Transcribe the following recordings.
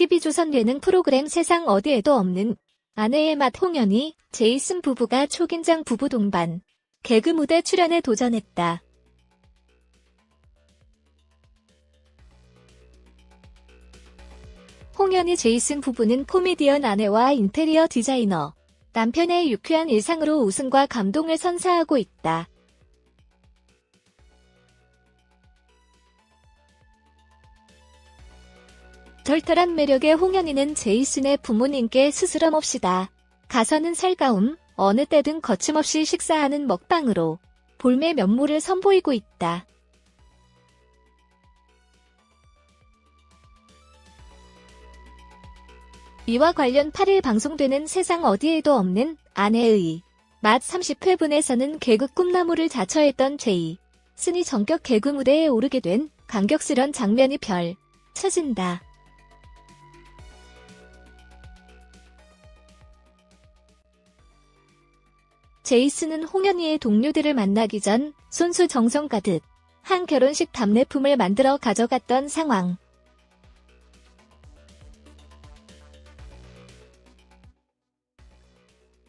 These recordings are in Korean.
TV조선 예능 프로그램 세상 어디에도 없는 아내의 맛 홍현희, 제이슨 부부가 초긴장 부부 동반 개그 무대 출연에 도전했다. 홍현희 제이슨 부부는 코미디언 아내와 인테리어 디자이너, 남편의 유쾌한 일상으로 웃음과 감동을 선사하고 있다. 털털한 매력의 홍현희는 제이슨의 부모님께 스스럼없이다. 가서는 살가움, 어느 때든 거침없이 식사하는 먹방으로 볼매 면모를 선보이고 있다. 이와 관련 8일 방송되는 세상 어디에도 없는 아내의 맛 30회분에서는 개그 꿈나무를 자처했던 제이슨이 전격 개그 무대에 오르게 된 감격스런 장면이 펼쳐진다. 제이슨은 홍현희의 동료들을 만나기 전 손수 정성 가득 한 결혼식 답례품을 만들어 가져갔던 상황.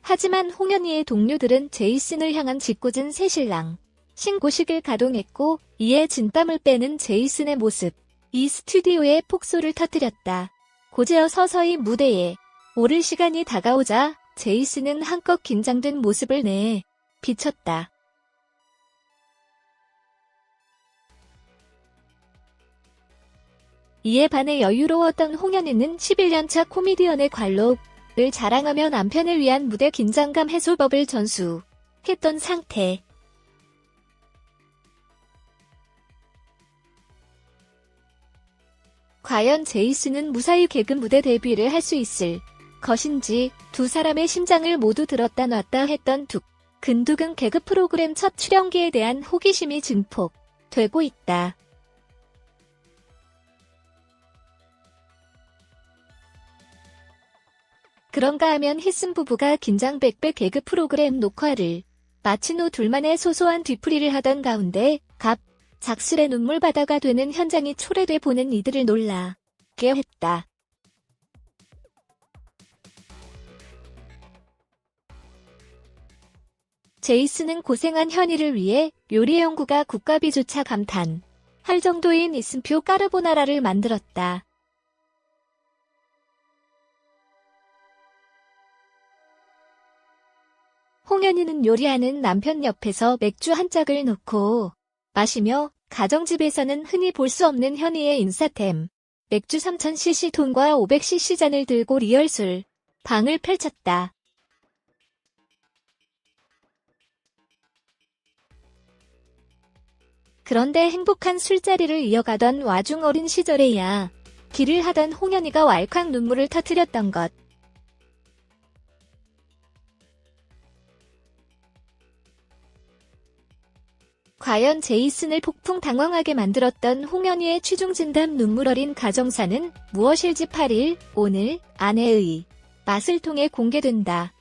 하지만 홍현희의 동료들은 제이슨을 향한 짓궂은 새신랑 신고식을 가동했고 이에 진땀을 빼는 제이슨의 모습. 이 스튜디오에 폭소를 터뜨렸다. 고제어 서서히 무대에 오를 시간이 다가오자 제이슨은 한껏 긴장된 모습을 내에 비쳤다. 이에 반해 여유로웠던 홍현희는 11년차 코미디언의 관록을 자랑하며 남편을 위한 무대 긴장감 해소법을 전수했던 상태. 과연 제이슨은 무사히 개그 무대 데뷔를 할 수 있을 것인지 두 사람의 심장을 모두 들었다 놨다 했던 두근두근 개그 프로그램 첫 출연기에 대한 호기심이 증폭되고 있다. 그런가 하면 희슨 부부가 긴장 백배 개그 프로그램 녹화를 마친 후 둘만의 소소한 뒤풀이를 하던 가운데 작술의 눈물바다가 되는 현장이 초래돼 보는 이들을 놀라게 했다. 제이슨은 고생한 현희를 위해 요리 연구가 국가비조차 감탄할 정도인 이슴표 까르보나라를 만들었다. 홍현희는 요리하는 남편 옆에서 맥주 한 짝을 놓고 마시며 가정집에서는 흔히 볼 수 없는 현희의 인싸템 맥주 3000cc 통과 500cc 잔을 들고 리얼술 방을 펼쳤다. 그런데 행복한 술자리를 이어가던 와중 어린 시절에야 길을 하던 홍현희가 왈칵 눈물을 터뜨렸던 것. 과연 제이슨을 폭풍 당황하게 만들었던 홍현희의 취중진담 눈물 어린 가정사는 무엇일지 8일 오늘 아내의 맛을 통해 공개된다.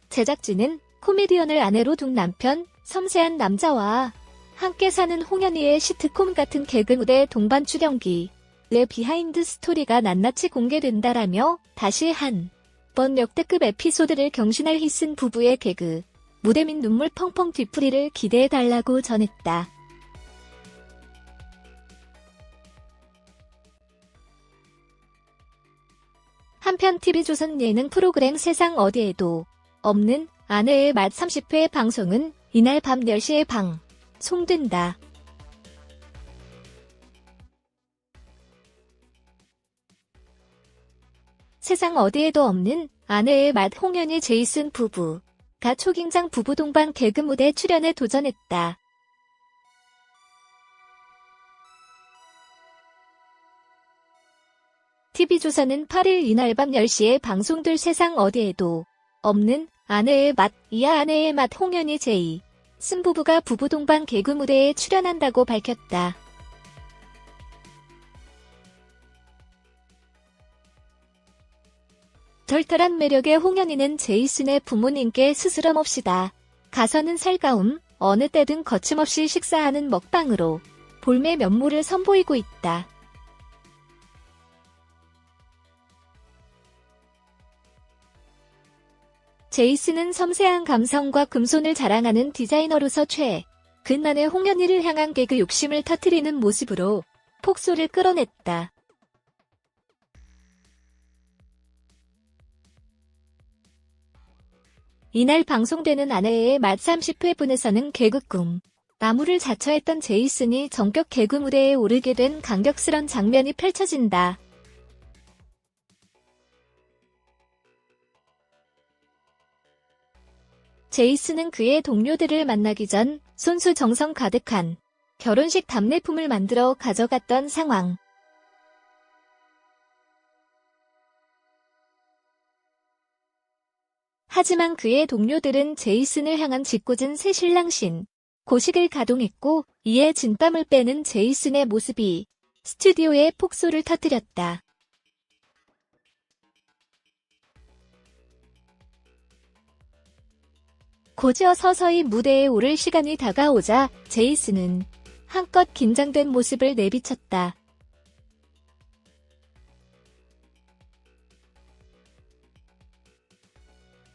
제작진은 코미디언을 아내로 둔 남편, 섬세한 남자와 함께 사는 홍현희의 시트콤 같은 개그 무대 동반 출연기 내 비하인드 스토리가 낱낱이 공개된다라며 다시 한 번 역대급 에피소드를 경신할 희슨 부부의 개그 무대 및 눈물 펑펑 뒤풀이를 기대해달라고 전했다. 한편 TV조선 예능 프로그램 세상 어디에도 없는 아내의 맛 30회 방송은 이날 밤 10시에 방송된다. 세상 어디에도 없는 아내의 맛 홍현희 제이슨 부부가 초긴장 부부 동반 개그 무대 출연에 도전했다. TV조선은 8일 이날 밤 10시에 방송될 세상 어디에도 없는 아내의 맛, 이하 아내의 맛 홍현희 제이슨 부부가 부부 동반 개그 무대에 출연한다고 밝혔다. 털털한 매력의 홍현희는 제이슨의 부모님께 스스럼없이다. 가서는 살가움, 어느 때든 거침없이 식사하는 먹방으로 볼매 면모를 선보이고 있다. 제이슨은 섬세한 감성과 금손을 자랑하는 디자이너로서 근만의 홍현희를 향한 개그 욕심을 터뜨리는 모습으로 폭소를 끌어냈다. 이날 방송되는 아내의 맛 30회분에서는 개그 꿈, 나무를 자처했던 제이슨이 전격 개그 무대에 오르게 된 감격스런 장면이 펼쳐진다. 제이슨은 그의 동료들을 만나기 전 손수 정성 가득한 결혼식 답례품을 만들어 가져갔던 상황. 하지만 그의 동료들은 제이슨을 향한 짓궂은 새신랑신 고식을 가동했고 이에 진땀을 빼는 제이슨의 모습이 스튜디오에 폭소를 터뜨렸다. 곧이어 서서히 무대에 오를 시간이 다가오자 제이슨은 한껏 긴장된 모습을 내비쳤다.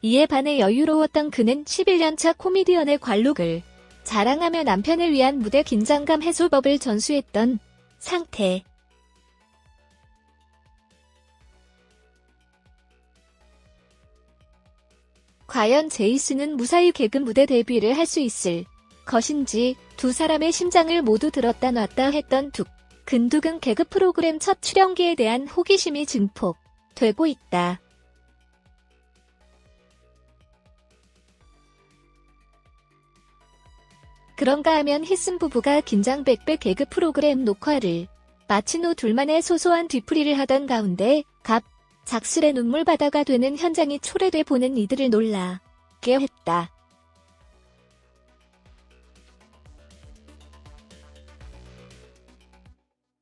이에 반해 여유로웠던 그는 11년차 코미디언의 관록을 자랑하며 남편을 위한 무대 긴장감 해소법을 전수했던 상태. 과연 제이슨은 무사히 개그 무대 데뷔를 할 수 있을 것인지 두 사람의 심장을 모두 들었다 놨다 했던 두근두근 개그 프로그램 첫 출연기에 대한 호기심이 증폭되고 있다. 그런가 하면 히슨 부부가 긴장 백배 개그 프로그램 녹화를 마친 후 둘만의 소소한 뒤풀이를 하던 가운데 작술의 눈물바다가 되는 현장이 초래돼 보는 이들을 놀라게 했다.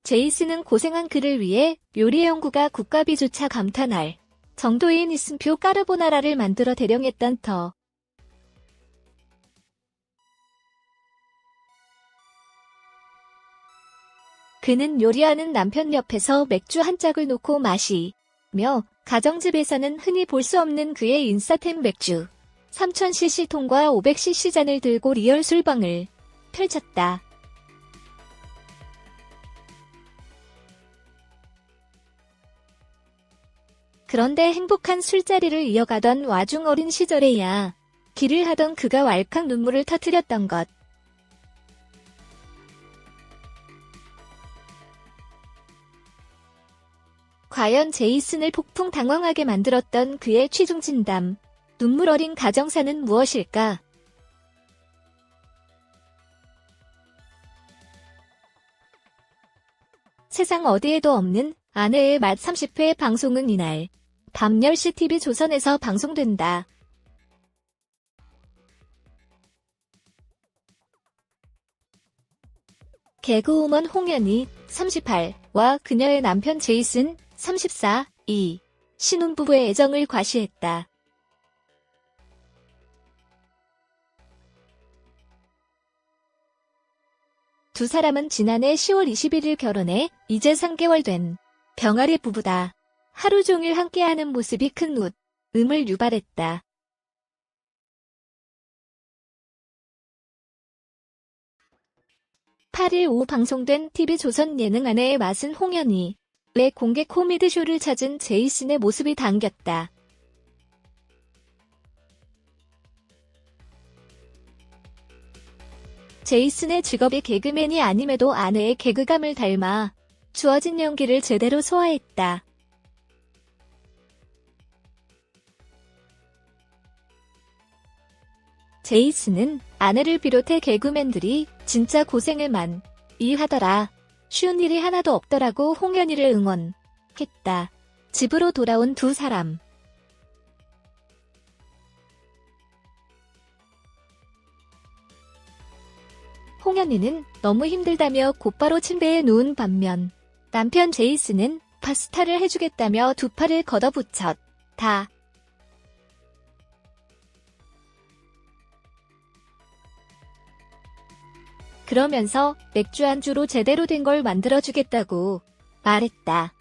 제이슨은 고생한 그를 위해 요리 연구가 국가비조차 감탄할 정도인 이슴표 까르보나라를 만들어 대령했던 터. 그는 요리하는 남편 옆에서 맥주 한 짝을 놓고 마시며 가정집에서는 흔히 볼 수 없는 그의 인싸템 맥주 3000cc 통과 500cc 잔을 들고 리얼 술방을 펼쳤다. 그런데 행복한 술자리를 이어가던 와중 어린 시절에야 길을 하던 그가 왈칵 눈물을 터뜨렸던 것. 과연 제이슨을 폭풍 당황하게 만들었던 그의 취중진담, 눈물 어린 가정사는 무엇일까? 세상 어디에도 없는 아내의 맛 30회 방송은 이날 밤 10시 TV조선에서 방송된다. 개그우먼 홍현희 38와 그녀의 남편 제이슨 34이 신혼부부의 애정을 과시했다. 두 사람은 지난해 10월 21일 결혼해 이제 3개월 된 병아리 부부다. 하루 종일 함께하는 모습이 큰 웃음을 유발했다. (8일) 오후 방송된 TV조선 예능 아내의 맛은 홍현희의 공개 코미디쇼를 찾은 제이슨의 모습이 담겼다. 제이슨의 직업이 개그맨이 아님에도 아내의 개그감을 닮아 주어진 연기를 제대로 소화했다. 제이슨은 아내를 비롯해 개그맨들이 진짜 고생을 많이 하더라. 쉬운 일이 하나도 없더라고 홍현희를 응원했다. 집으로 돌아온 두 사람. 홍현희는 너무 힘들다며 곧바로 침대에 누운 반면 남편 제이슨은 파스타를 해주겠다며 두 팔을 걷어붙였다. 그러면서 맥주 안주로 제대로 된 걸 만들어주겠다고 말했다.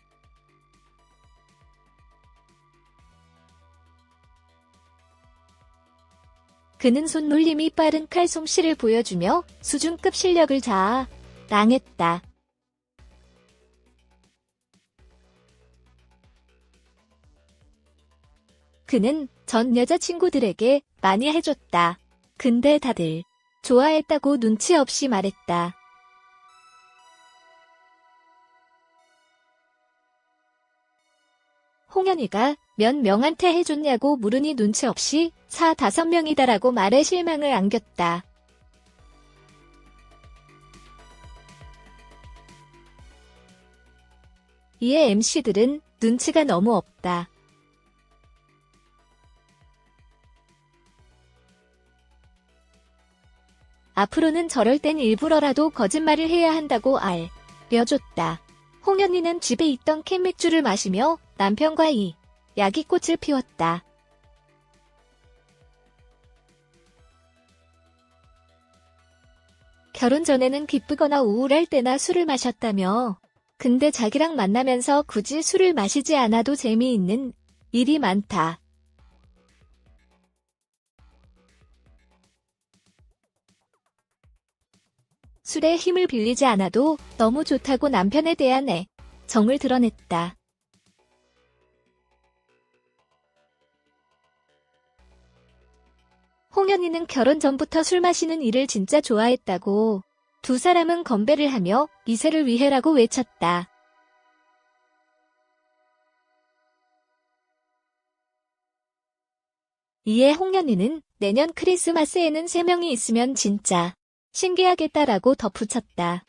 그는 손놀림이 빠른 칼솜씨를 보여주며 수준급 실력을 자랑했다. 그는 전 여자친구들에게 많이 해줬다. 근데 다들 좋아했다고 눈치 없이 말했다. 홍현이가 몇 명한테 해줬냐고 물으니 눈치 없이 4~5명이다라고 말해 실망을 안겼다. 이에 MC들은 눈치가 너무 없다. 앞으로는 저럴 땐 일부러라도 거짓말을 해야 한다고 알려줬다. 홍현이는 집에 있던 캔맥주를 마시며 남편과 야기꽃을 피웠다. 결혼 전에는 기쁘거나 우울할 때나 술을 마셨다며. 근데 자기랑 만나면서 굳이 술을 마시지 않아도 재미있는 일이 많다. 술에 힘을 빌리지 않아도 너무 좋다고 남편에 대한 정을 드러냈다. 홍현이는 결혼 전부터 술 마시는 일을 진짜 좋아했다고. 두 사람은 건배를 하며 이세를 위해라고 외쳤다. 이에 홍현이는 내년 크리스마스에는 3명이 있으면 진짜 신기하겠다라고 덧붙였다.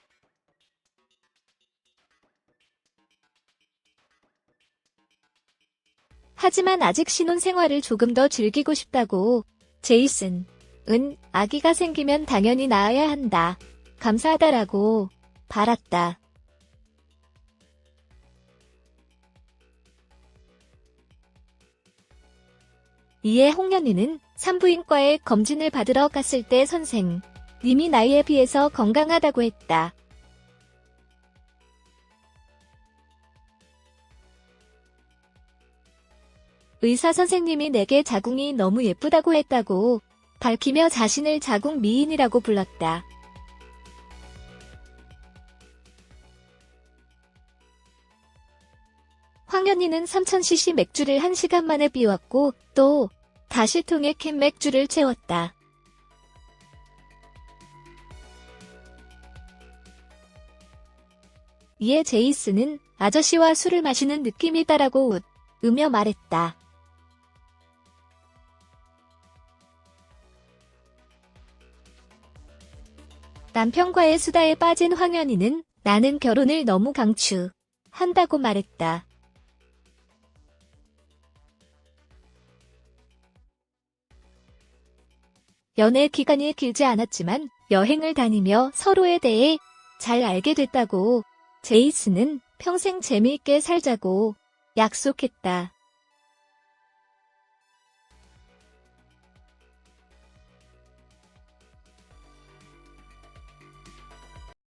하지만 아직 신혼생활을 조금 더 즐기고 싶다고. 제이슨은 아기가 생기면 당연히 낳아야 한다. 감사하다라고 바랐다. 이에 홍현이는 산부인과에 검진을 받으러 갔을 때 선생님이 나이에 비해서 건강하다고 했다. 의사 선생님이 내게 자궁이 너무 예쁘다고 했다고 밝히며 자신을 자궁 미인이라고 불렀다. 황현이는 3000cc 맥주를 1시간 만에 비웠고 또 다시 통에 캔 맥주를 채웠다. 이에 제이슨은 아저씨와 술을 마시는 느낌이다라고 웃으며 말했다. 남편과의 수다에 빠진 황현이는 나는 결혼을 너무 강추한다고 말했다. 연애 기간이 길지 않았지만 여행을 다니며 서로에 대해 잘 알게 됐다고. 제이슨은 평생 재미있게 살자고 약속했다.